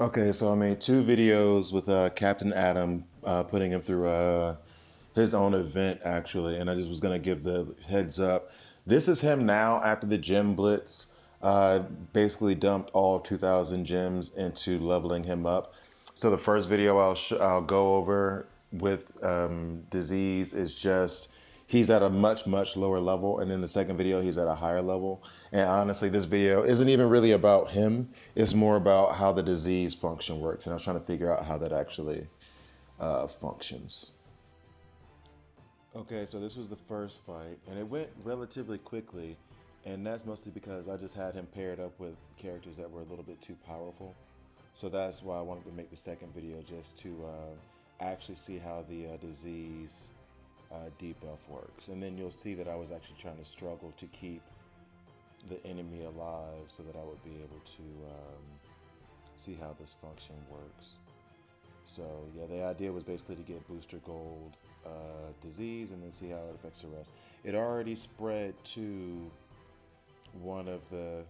Okay, so I made two videos with Captain Adam, putting him through his own event actually, and I just was gonna give the heads up. This is him now after the gem blitz. Uh, Basically dumped all 2,000 gems into leveling him up. So the first video I'll go over with disease is just he's at a much lower level, and then the second video he's at a higher level. And honestly, this video isn't even really about him. It's more about how the disease function works, and I was trying to figure out how that actually functions. Okay, so this was the first fight, and it went relatively quickly, and that's mostly because I just had him paired up with characters that were a little bit too powerful. So that's why I wanted to make the second video, just to actually see how the disease debuff works. And then you'll see that I was actually trying to struggle to keep the enemy alive so that I would be able to see how this function works. So yeah, the idea was basically to get booster gold disease and then see how it affects the rest. It already spread to one of the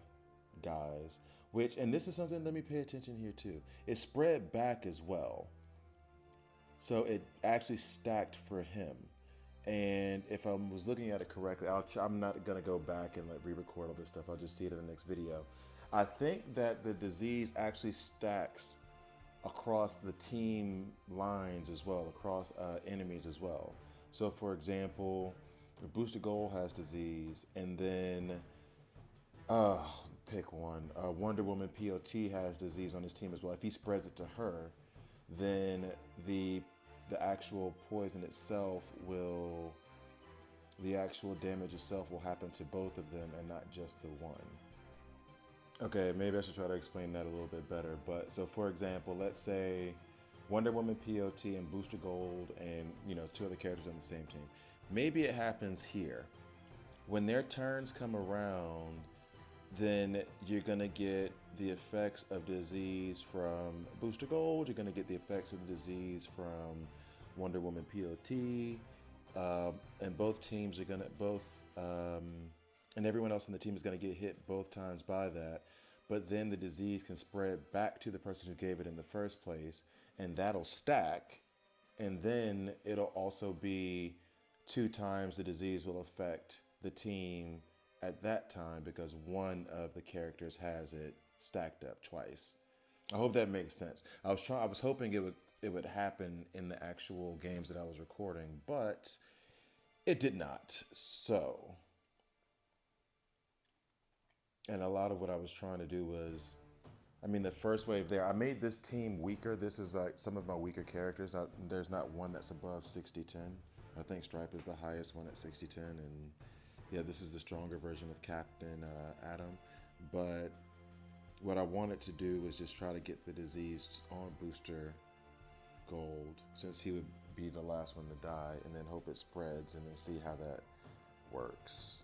guys, which, and this is something, let me pay attention here too. It spread back as well. So it actually stacked for him. And if I was looking at it correctly, I'm not going to go back and re-record all this stuff. I'll just see it in the next video. I think that the disease actually stacks across the team lines as well, across enemies as well. So for example, Booster Gold has disease, and then uh, pick one. Wonder Woman POT has disease on his team as well. If he spreads it to her, then the the actual poison itself will the actual damage itself will happen to both of them and not just the one. Okay, maybe I should try to explain that a little bit better. But so for example, let's say Wonder Woman POT and Booster Gold and two other characters on the same team. Maybe it happens here. When their turns come around, then you're gonna get the effects of disease from Booster Gold. You're gonna get the effects of the disease from Wonder Woman POT, and both teams are gonna both, and everyone else in the team is gonna get hit both times by that. But then the disease can spread back to the person who gave it in the first place, and that'll stack. And then it'll also be two times the disease will affect the team at that time because one of the characters has it stacked up twice. I hope that makes sense. I was hoping it would happen in the actual games that I was recording, but it did not. So, and a lot of what I was trying to do was, I mean, the first wave there, I made this team weaker. This is like some of my weaker characters. There's not one that's above 60-10. I think Stripe is the highest one at 60-10, and yeah, this is the stronger version of Captain Adam. But what I wanted to do was just try to get the disease on Booster Gold, since he would be the last one to die, and then hope it spreads and then see how that works.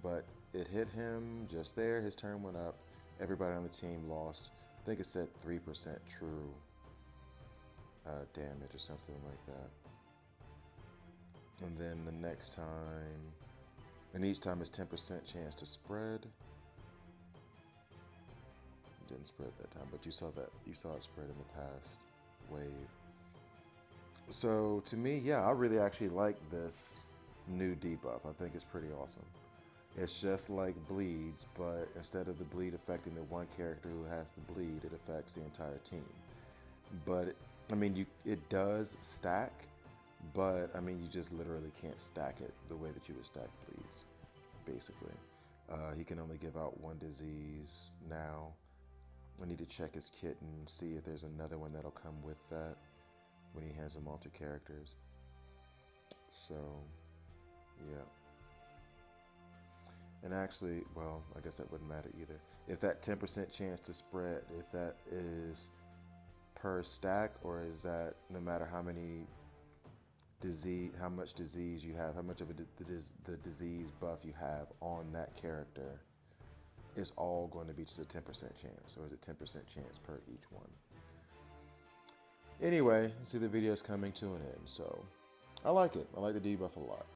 But it hit him just there. His turn went up. Everybody on the team lost. I think it said 3% true damage or something like that. And then the next time, and each time is 10% chance to spread. It didn't spread that time, but you saw it spread in the past wave. So to me, yeah, I really actually like this new debuff. I think it's pretty awesome. It's just like bleeds, but instead of the bleed affecting the one character who has the bleed, it affects the entire team. But I mean, it does stack, but I mean, you just literally can't stack it the way that you would stack bleeds, basically. He can only give out one disease now. I need to check his kit and see if there's another one that'll come with that when he hands them all to characters. So, yeah. And actually, well, I guess that wouldn't matter either. If that 10% chance to spread, if that is per stack, or is that no matter how much disease you have, how much of the disease buff you have on that character, is all going to be just a 10% chance, or is it 10% chance per each one? Anyway, see, the video is coming to an end, so I like it. I like the debuff a lot.